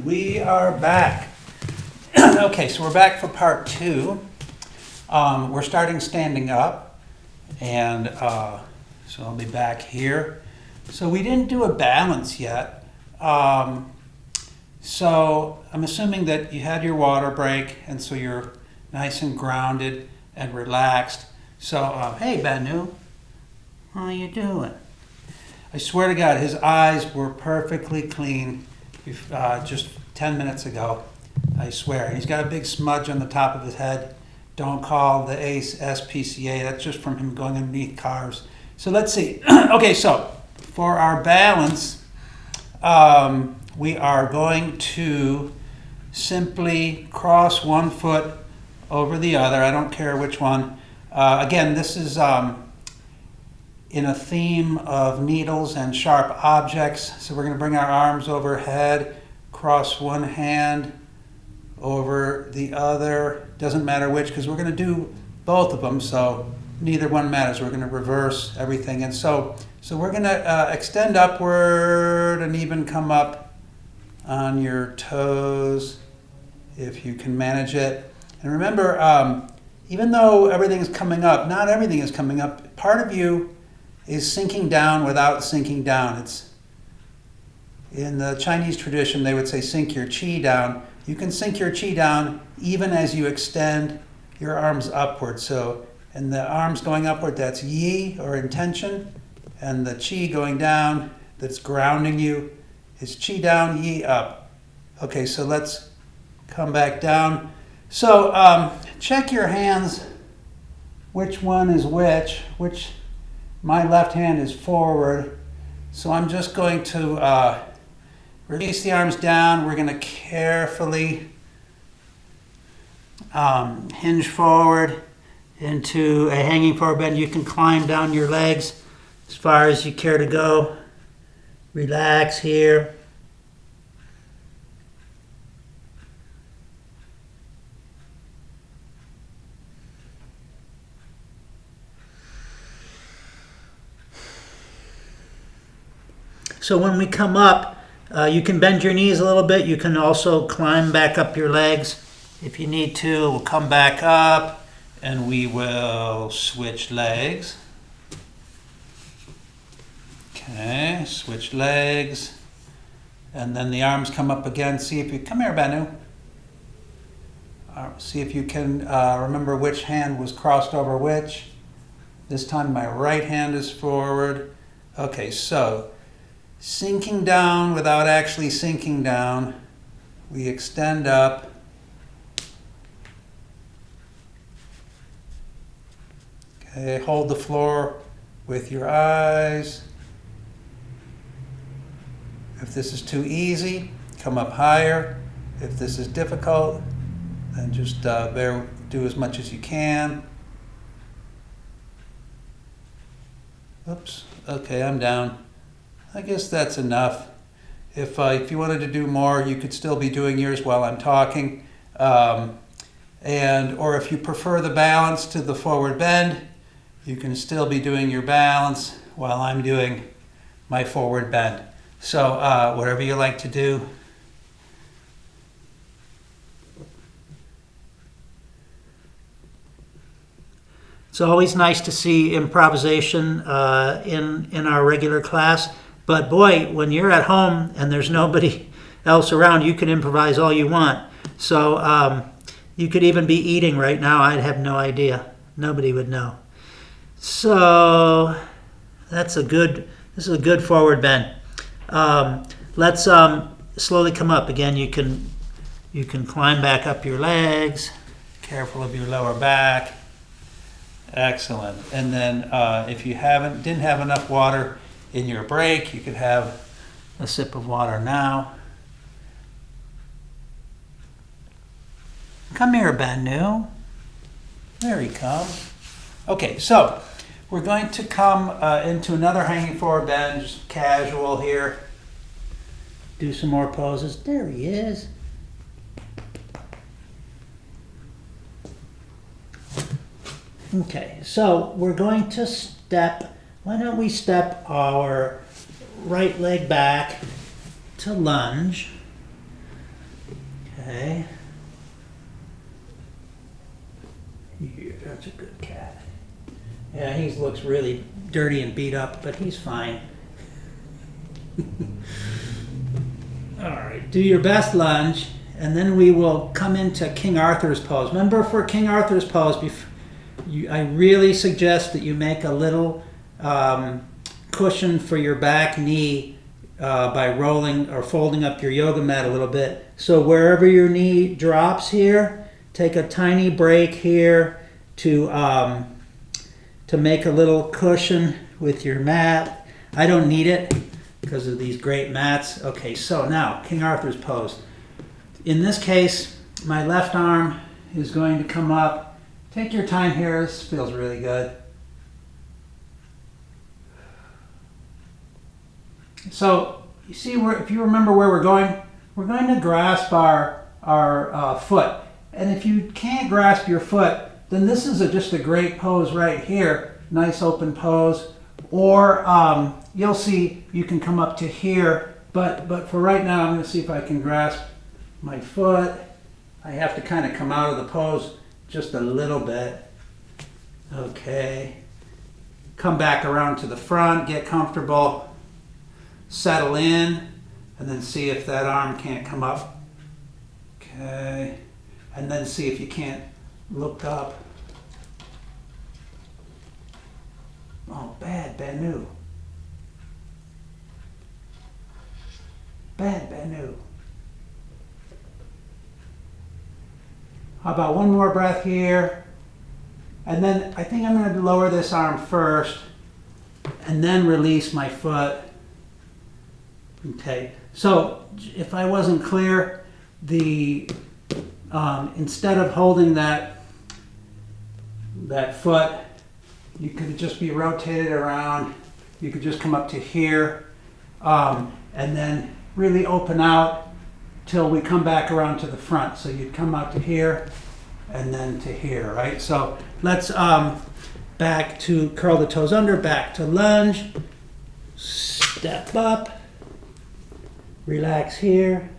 We are back. Okay, so we're back for part two. We're starting standing up, and so I'll be back here. So we didn't do a balance yet. So I'm assuming that you had your water break, and so you're nice and grounded and relaxed. So, hey Banu, how you doing? I swear to God, his eyes were perfectly clean just 10 minutes ago. I swear. He's got a big smudge on the top of his head. Don't call the SPCA. That's just from him going underneath cars. So let's see. Okay, so for our balance, we are going to simply cross one foot over the other. I don't care which one. Again, this is in a theme of needles and sharp objects. So we're going to bring our arms overhead, cross one hand over the other. Doesn't matter which, because we're going to do both of them, so neither one matters. We're going to reverse everything. And so we're going to extend upward and even come up on your toes if you can manage it. And remember, even though everything is coming up, not everything is coming up. Part of you is sinking down without sinking down. It's in the Chinese tradition, they would say sink your qi down. You can sink your qi down even as you extend your arms upward. So, and the arms going upward, that's yi or intention, and the qi going down, that's grounding you, is qi down, yi up. Okay, so let's come back down. So check your hands, which one is which. My left hand is forward, so I'm just going to release the arms down. We're going to carefully hinge forward into a hanging forward bend. You can climb down your legs as far as you care to go. Relax here. So when we come up, you can bend your knees a little bit. You can also climb back up your legs if you need to. We'll come back up and we will switch legs. Okay, switch legs. And then the arms come up again. See if you, come here, Banu. See if you can remember which hand was crossed over which. This time my right hand is forward. Okay, so sinking down without actually sinking down, we extend up. Okay, hold the floor with your eyes. If this is too easy, come up higher. If this is difficult, then just do as much as you can. Oops, okay, I'm down. I guess that's enough. If you wanted to do more, you could still be doing yours while I'm talking. Or if you prefer the balance to the forward bend, you can still be doing your balance while I'm doing my forward bend. So whatever you like to do. It's always nice to see improvisation in our regular class. But boy, when you're at home and there's nobody else around, you can improvise all you want. So you could even be eating right now. I'd have no idea. Nobody would know. So this is a good forward bend. Let's slowly come up. Again, you can climb back up your legs. Careful of your lower back. Excellent. And then if you didn't have enough water in your break, you could have a sip of water now. Come here, Banu. There he comes. Okay, so we're going to come into another hanging forward bend, just casual here. Do some more poses. There he is. Okay, so we're going to step. Why don't we step our right leg back to lunge. Okay. Yeah, that's a good cat. Yeah, he looks really dirty and beat up, but he's fine. All right, do your best lunge, and then we will come into King Arthur's pose. Remember, for King Arthur's pose, I really suggest that you make a little cushion for your back knee by rolling or folding up your yoga mat a little bit. So wherever your knee drops here, take a tiny break here to make a little cushion with your mat. I don't need it because of these great mats. Okay, so now King Arthur's pose. In this case, my left arm is going to come up. Take your time here. This feels really good. So you see, if you remember where we're going to grasp our foot. And if you can't grasp your foot, then this is just a great pose right here. Nice open pose. Or you'll see you can come up to here. But for right now, I'm going to see if I can grasp my foot. I have to kind of come out of the pose just a little bit. Okay. Come back around to the front, get comfortable. Settle in, and then see if that arm can't come up. Okay. And then see if you can't look up. Oh, bad, Banu. Bad, Banu. How about one more breath here? And then I think I'm going to lower this arm first, and then release my foot. Okay, so if I wasn't clear, instead of holding that foot, you could just be rotated around. You could just come up to here, and then really open out till we come back around to the front. So you'd come out to here, and then to here, right? So let's back to curl the toes under, back to lunge, step up. Relax here.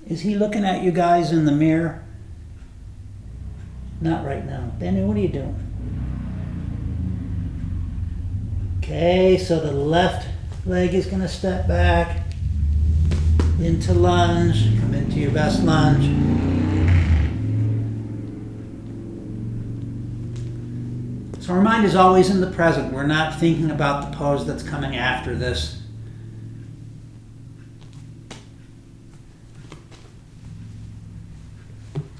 Is he looking at you guys in the mirror? Not right now. Banu, what are you doing? Okay, so the left leg is going to step back into lunge. Come into your best lunge. So our mind is always in the present. We're not thinking about the pose that's coming after this.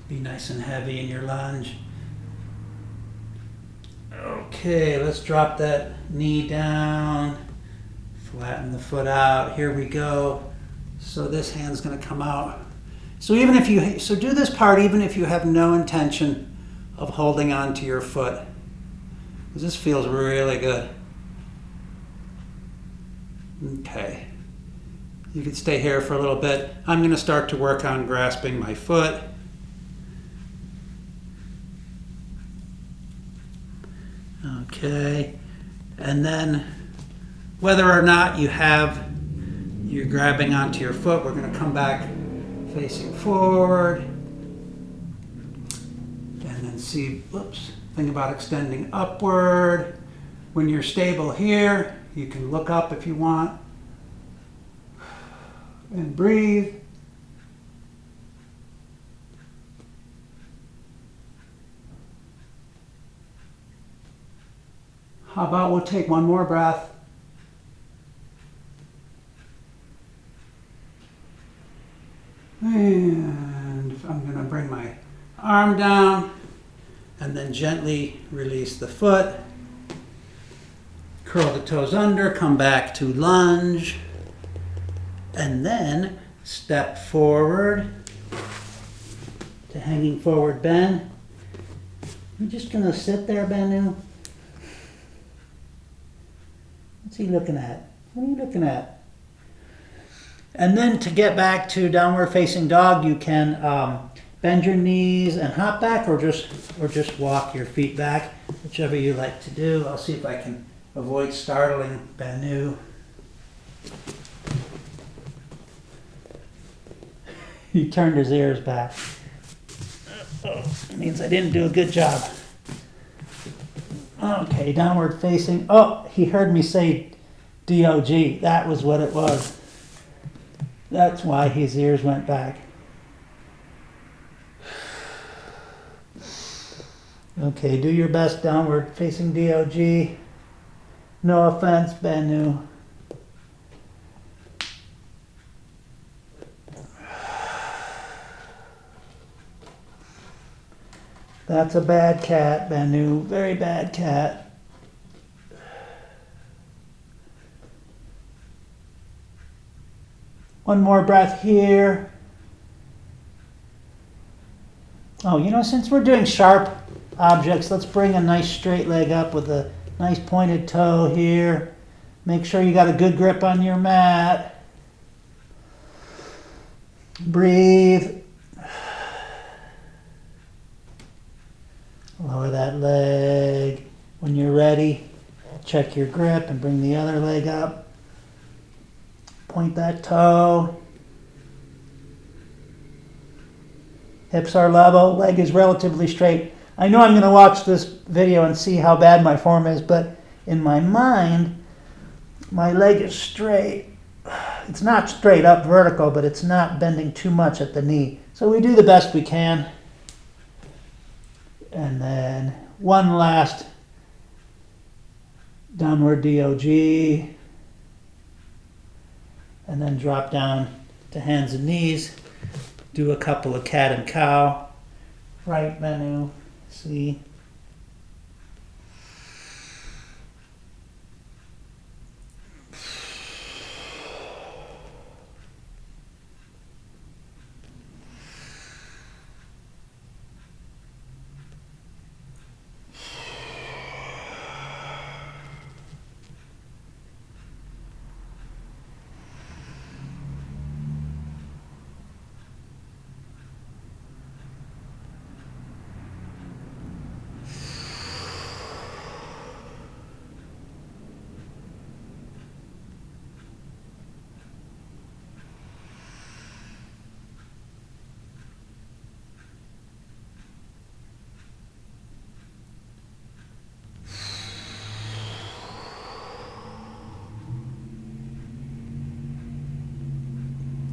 Be nice and heavy in your lunge. Okay, let's drop that knee down. Flatten the foot out. Here we go. So this hand's going to come out. So do this part even if you have no intention of holding on to your foot. This feels really good. Okay. You can stay here for a little bit. I'm going to start to work on grasping my foot. Okay. And then whether or not you're grabbing onto your foot, we're going to come back facing forward. And then see, think about extending upward. When you're stable here, you can look up if you want. And breathe. How about we'll take one more breath. And I'm going to bring my arm down and then gently release the foot. Curl the toes under, come back to lunge, and then step forward to hanging forward bend. I'm just going to sit there, Banu. What's he looking at? What are you looking at? And then to get back to downward facing dog, you can bend your knees and hop back, or just walk your feet back, whichever you like to do. I'll see if I can avoid startling Banu. He turned his ears back. It means I didn't do a good job. Okay, downward facing. Oh, he heard me say DOG. That was what it was. That's why his ears went back. Okay, do your best downward facing DOG. No offense, Banu. That's a bad cat, Banu. Very bad cat. One more breath here. Oh, you know, since we're doing sharp objects, let's bring a nice straight leg up with a nice pointed toe here. Make sure you got a good grip on your mat. Breathe. Lower that leg. When you're ready, check your grip and bring the other leg up. Point that toe. Hips are level, leg is relatively straight. I know I'm going to watch this video and see how bad my form is, but in my mind, my leg is straight. It's not straight up vertical, but it's not bending too much at the knee. So we do the best we can. And then one last downward DOG. And then drop down to hands and knees. Do a couple of cat and cow. Right, Banu. See.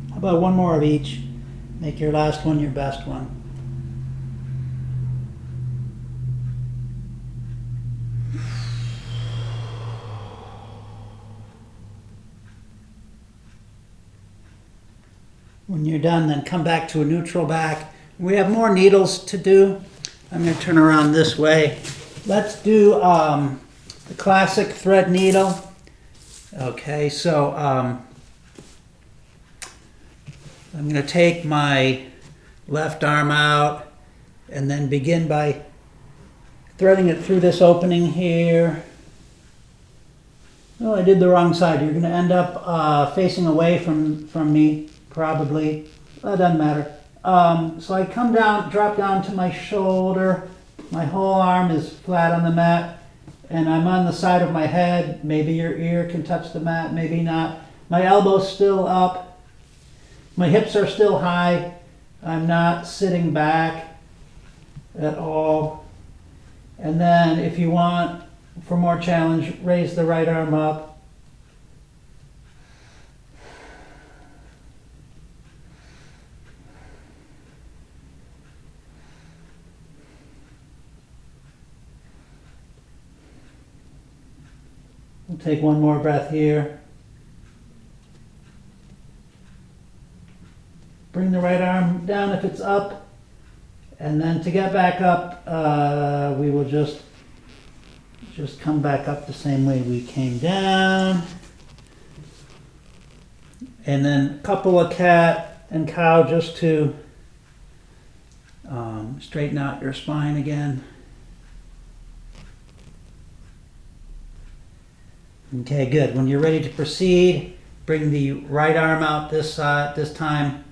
How about one more of each? Make your last one your best one. When you're done, then come back to a neutral back. We have more needles to do. I'm going to turn around this way. Let's do the classic thread needle. Okay, so I'm going to take my left arm out and then begin by threading it through this opening here. Oh, I did the wrong side. You're going to end up facing away from me, probably. That doesn't matter. So I come down, drop down to my shoulder. My whole arm is flat on the mat, and I'm on the side of my head. Maybe your ear can touch the mat, maybe not. My elbow's still up. My hips are still high. I'm not sitting back at all. And then if you want, for more challenge, raise the right arm up. We'll take one more breath here. Bring the right arm down if it's up. And then to get back up, we will just come back up the same way we came down. And then a couple of cat and cow just to straighten out your spine again. Okay, good. When you're ready to proceed, bring the right arm out this time,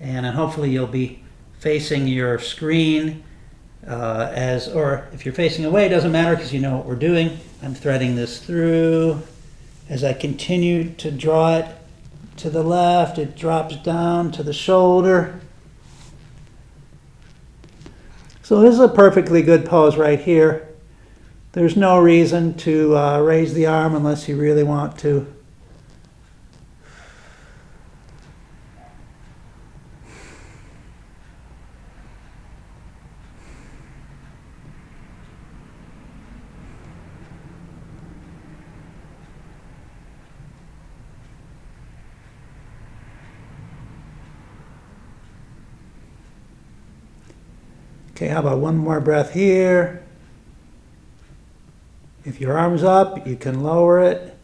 and then hopefully you'll be facing your screen or if you're facing away, it doesn't matter because you know what we're doing. I'm threading this through. As I continue to draw it to the left, it drops down to the shoulder. So this is a perfectly good pose right here. There's no reason to raise the arm unless you really want to. Okay, how about one more breath here? If your arm's up, you can lower it,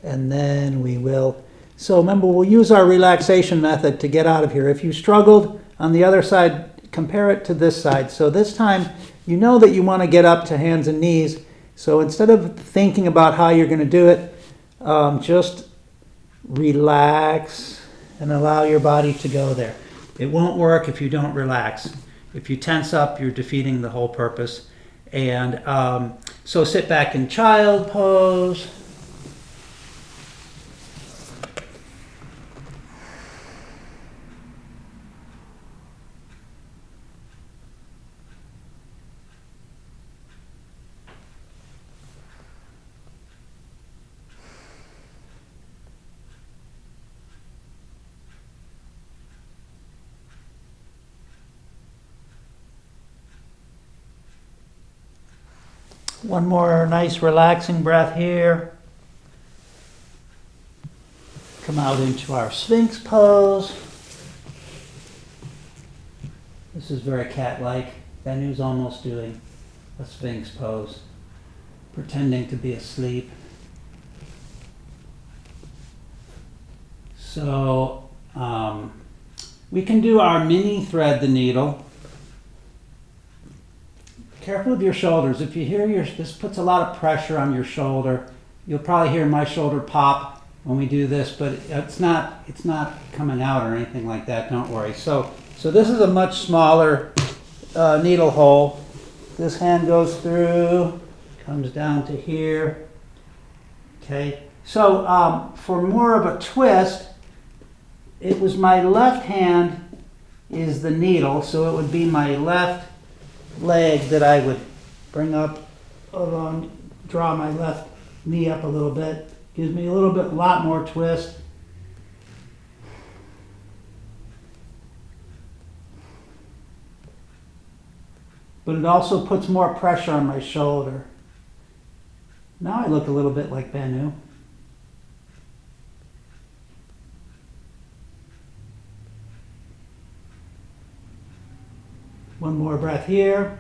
and then we will. So remember, we'll use our relaxation method to get out of here. If you struggled on the other side, compare it to this side. So this time, you know that you want to get up to hands and knees. So instead of thinking about how you're going to do it, just relax and allow your body to go there. It won't work if you don't relax. If you tense up, you're defeating the whole purpose. And so sit back in child pose. One more nice relaxing breath here. Come out into our Sphinx pose. This is very cat-like. Banu's almost doing a Sphinx pose, pretending to be asleep. So we can do our mini thread the needle. Careful of your shoulders. If you hear this puts a lot of pressure on your shoulder. You'll probably hear my shoulder pop when we do this, but it's not coming out or anything like that. Don't worry. So this is a much smaller needle hole. This hand goes through, comes down to here. Okay. So for more of a twist, it was my left hand is the needle, so it would be my left leg that I would bring up along, draw my left knee up a little bit. Gives me a lot more twist. But it also puts more pressure on my shoulder. Now I look a little bit like Banu. One more breath here.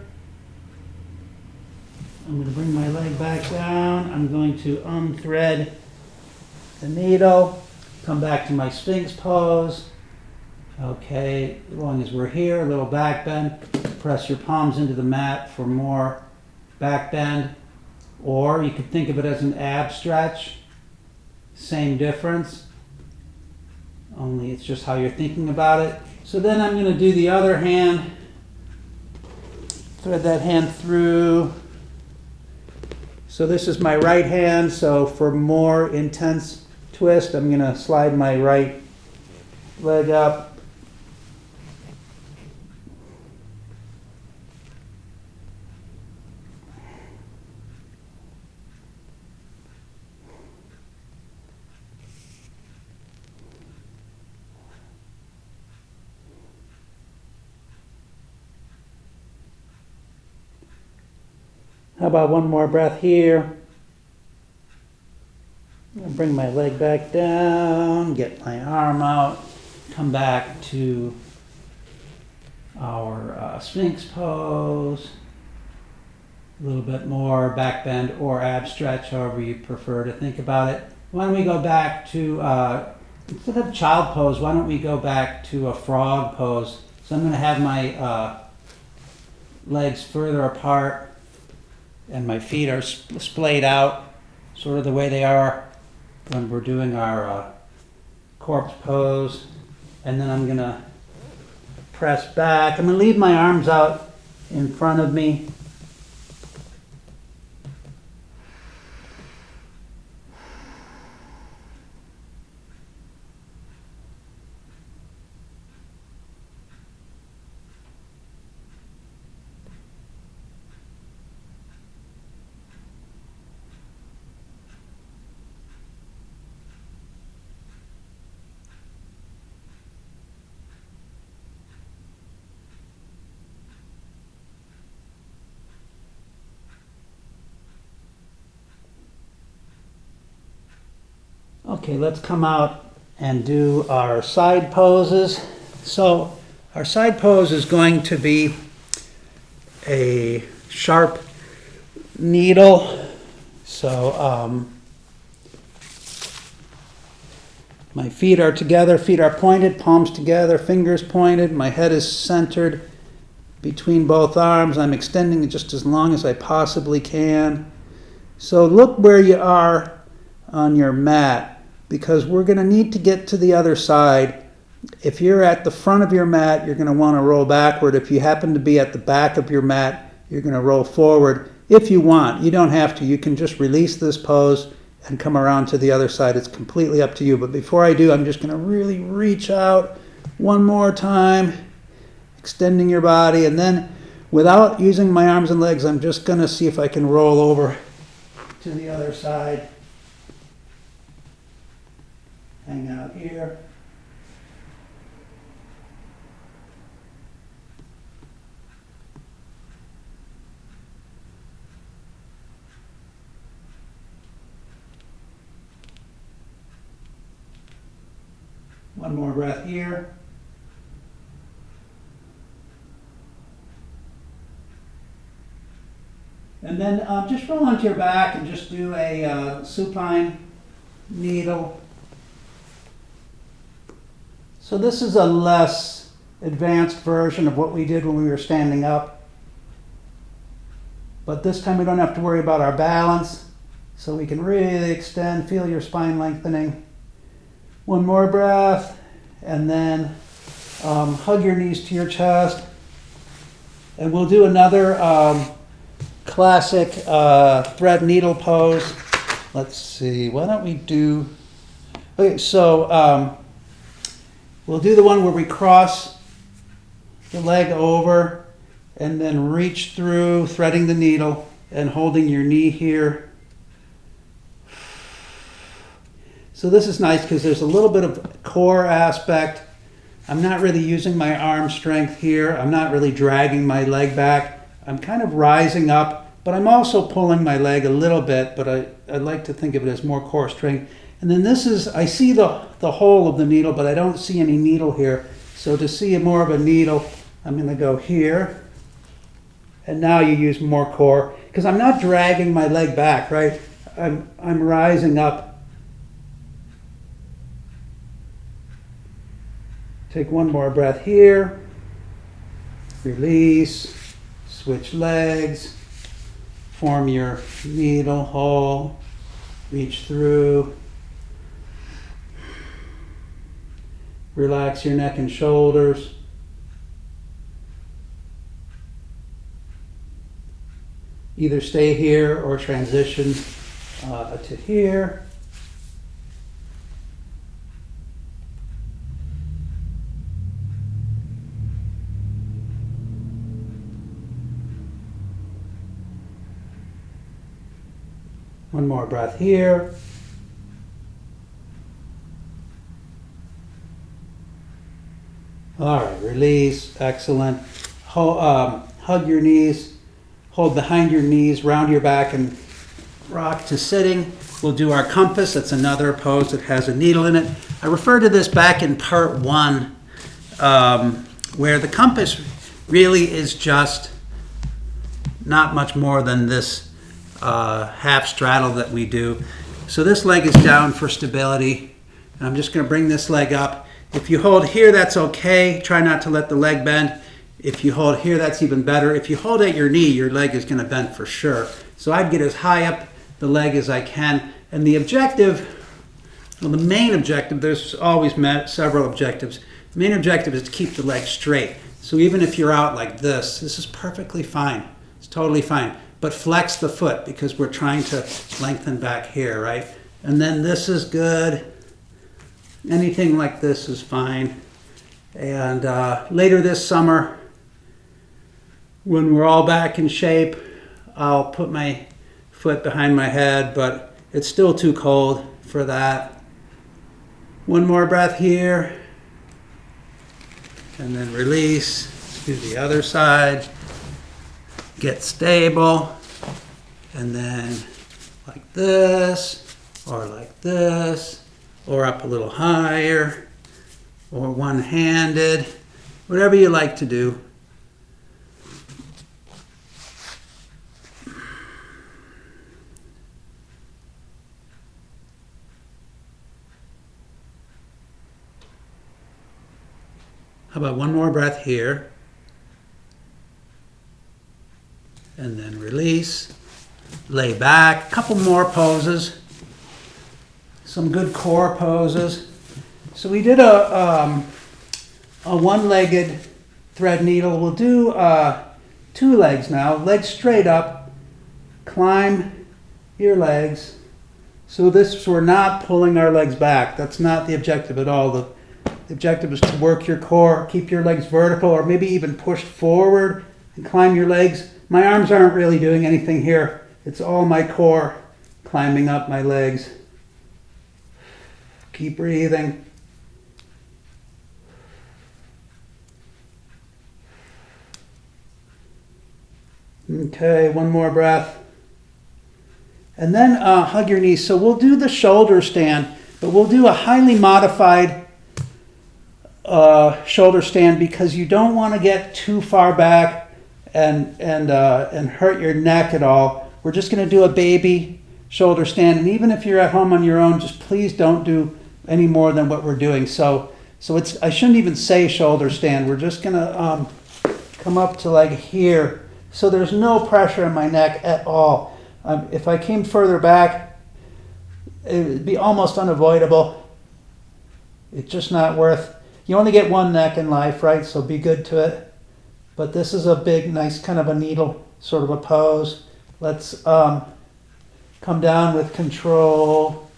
I'm going to bring my leg back down. I'm going to unthread the needle. Come back to my Sphinx pose. Okay, as long as we're here, a little back bend. Press your palms into the mat for more back bend. Or you could think of it as an ab stretch. Same difference. Only it's just how you're thinking about it. So then I'm going to do the other hand. Thread that hand through. So this is my right hand, so for more intense twist, I'm going to slide my right leg up. How about one more breath here? I'll bring my leg back down, get my arm out, come back to our Sphinx pose. A little bit more back bend or ab stretch, however you prefer to think about it. Why don't we go back to, instead of child pose, why don't we go back to a frog pose? So I'm going to have my legs further apart. And my feet are splayed out, sort of the way they are when we're doing our corpse pose. And then I'm going to press back. I'm going to leave my arms out in front of me. Okay, let's come out and do our side poses. So our side pose is going to be a sharp needle. So my feet are together, feet are pointed, palms together, fingers pointed. My head is centered between both arms. I'm extending it just as long as I possibly can. So look where you are on your mat, because we're going to need to get to the other side. If you're at the front of your mat, you're going to want to roll backward. If you happen to be at the back of your mat, you're going to roll forward. If you want, you don't have to. You can just release this pose and come around to the other side. It's completely up to you. But before I do, I'm just going to really reach out one more time, extending your body. And then without using my arms and legs, I'm just going to see if I can roll over to the other side. Hang out here. One more breath here. And then just roll onto your back and just do a supine needle. So this is a less advanced version of what we did when we were standing up. But this time we don't have to worry about our balance. So we can really extend, feel your spine lengthening. One more breath, and then hug your knees to your chest. And we'll do another classic thread needle pose. Let's see, why don't we do, okay, so we'll do the one where we cross the leg over and then reach through, threading the needle and holding your knee here. So this is nice because there's a little bit of core aspect. I'm not really using my arm strength here. I'm not really dragging my leg back. I'm kind of rising up, but I'm also pulling my leg a little bit, but I like to think of it as more core strength. And then this is, I see the hole of the needle, but I don't see any needle here. So to see more of a needle, I'm going to go here. And now you use more core, because I'm not dragging my leg back, right? I'm rising up. Take one more breath here. Release. Switch legs. Form your needle hole. Reach through. Relax your neck and shoulders. Either stay here or transition to here. One more breath here. All right, release, excellent. Hug your knees, hold behind your knees, round your back and rock to sitting. We'll do our compass. That's another pose that has a needle in it. I referred to this back in part 1, where the compass really is just not much more than this half straddle that we do. So this leg is down for stability, and I'm just going to bring this leg up. If you hold here, that's okay. Try not to let the leg bend. If you hold here, that's even better. If you hold at your knee, your leg is going to bend for sure. So I'd get as high up the leg as I can. And the objective, well, the main objective, there's always several objectives. The main objective is to keep the leg straight. So even if you're out like this is perfectly fine. It's totally fine. But flex the foot because we're trying to lengthen back here, right? And then this is good. Anything like this is fine. And later this summer, when we're all back in shape, I'll put my foot behind my head, but it's still too cold for that. One more breath here. And then release. Do the other side. Get stable. And then like this, or like this, or up a little higher, or one-handed, whatever you like to do. How about one more breath here? And then release. Lay back. A couple more poses. Some good core poses. So we did a one-legged thread needle. We'll do 2 legs now. Legs straight up. Climb your legs. So we're not pulling our legs back. That's not the objective at all. The objective is to work your core, keep your legs vertical, or maybe even push forward and climb your legs. My arms aren't really doing anything here. It's all my core climbing up my legs. Keep breathing. Okay, one more breath. And then hug your knees. So we'll do the shoulder stand, but we'll do a highly modified shoulder stand because you don't want to get too far back and hurt your neck at all. We're just going to do a baby shoulder stand, and even if you're at home on your own, just please don't do any more than what we're doing. So I shouldn't even say shoulder stand. We're just going to come up to like here. So there's no pressure in my neck at all. If I came further back, it would be almost unavoidable. It's just not worth. You only get one neck in life, right? So be good to it. But this is a big, nice kind of a needle sort of a pose. Let's come down with control.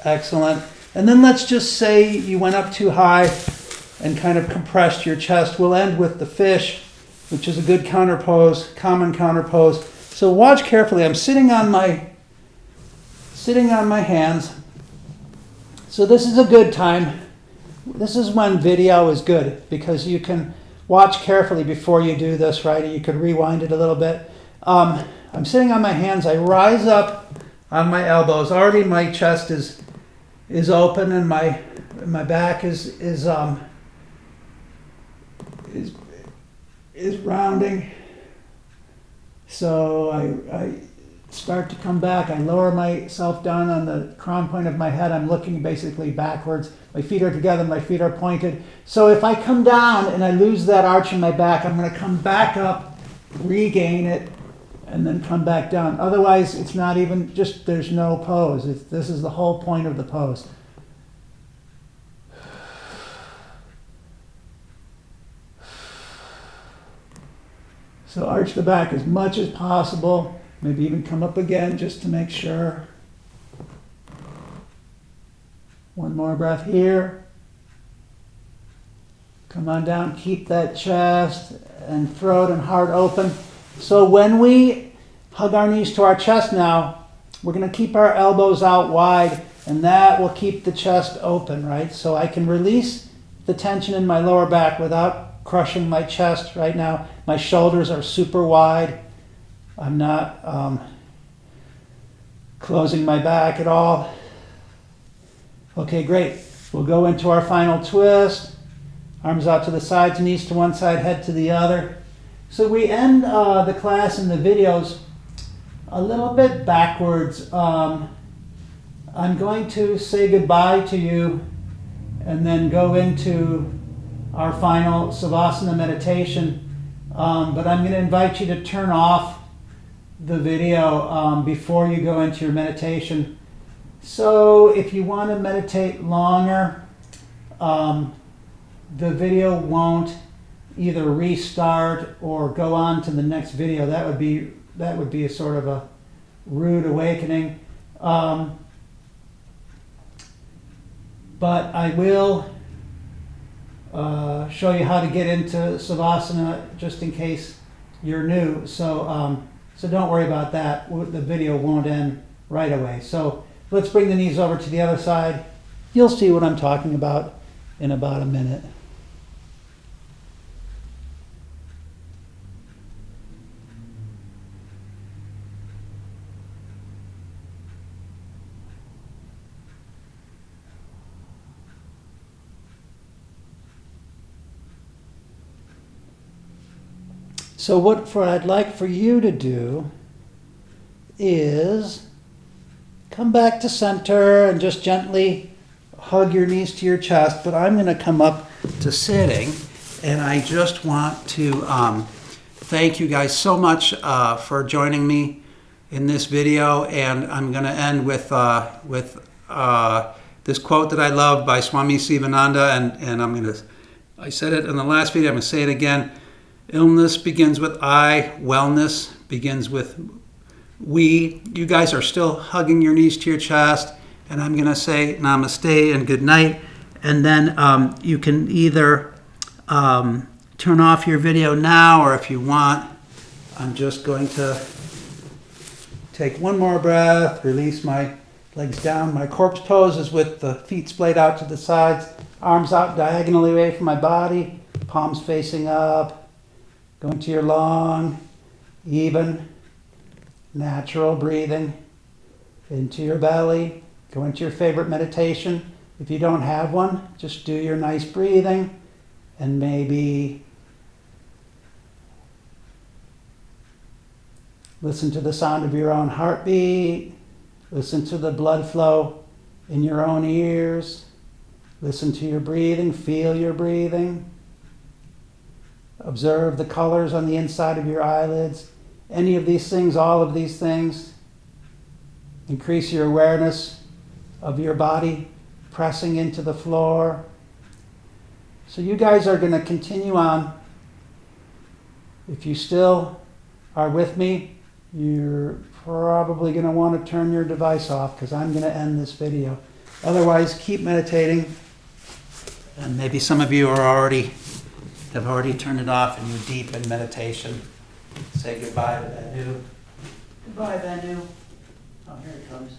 Excellent. And then let's just say you went up too high and kind of compressed your chest. We'll end with the fish, which is a good counter pose, common counter pose. So watch carefully. I'm sitting on my hands. So this is a good time. This is when video is good because you can watch carefully before you do this, right? You could rewind it a little bit. I'm sitting on my hands. I rise up on my elbows. Already my chest is open and my back is rounding. So I start to come back. I lower myself down on the crown point of my head. I'm looking basically backwards. My feet are together, my feet are pointed. So if I come down and I lose that arch in my back, I'm going to come back up, regain it, and then come back down. Otherwise, it's not even just, there's no pose. This is the whole point of the pose. So arch the back as much as possible. Maybe even come up again just to make sure. One more breath here. Come on down, keep that chest and throat and heart open. So when we hug our knees to our chest now, we're going to keep our elbows out wide, and that will keep the chest open, right? So I can release the tension in my lower back without crushing my chest right now. My shoulders are super wide. I'm not closing my back at all. Okay, great. We'll go into our final twist. Arms out to the sides, knees to one side, head to the other. So we end the class and the videos a little bit backwards. I'm going to say goodbye to you and then go into our final Savasana meditation. But I'm going to invite you to turn off the video before you go into your meditation. So if you want to meditate longer, the video won't either restart or go on to the next video. That would be a sort of a rude awakening. But I will show you how to get into Savasana just in case you're new. So don't worry about that. The video won't end right away. So let's bring the knees over to the other side. You'll see what I'm talking about in about a minute. So what I'd like for you to do is come back to center and just gently hug your knees to your chest. But I'm going to come up to sitting, and I just want to thank you guys so much for joining me in this video. And I'm going to end with this quote that I love by Swami Sivananda, and I said it in the last video, I'm going to say it again. Illness begins with I, wellness begins with we. You guys are still hugging your knees to your chest, and I'm going to say namaste and good night. And then you can either turn off your video now, or if you want, I'm just going to take one more breath, release my legs down. My corpse pose is with the feet splayed out to the sides, arms out diagonally away from my body, palms facing up. Go into your long, even, natural breathing into your belly. Go into your favorite meditation. If you don't have one, just do your nice breathing and maybe listen to the sound of your own heartbeat. Listen to the blood flow in your own ears. Listen to your breathing. Feel your breathing. Observe the colors on the inside of your eyelids. Any of these things, all of these things. Increase your awareness of your body pressing into the floor. So you guys are going to continue on. If you still are with me, you're probably going to want to turn your device off because I'm going to end this video. Otherwise, keep meditating. And maybe some of you have already turned it off and you're deep in meditation. Say goodbye to Banu. Goodbye, Banu. Oh, here it comes.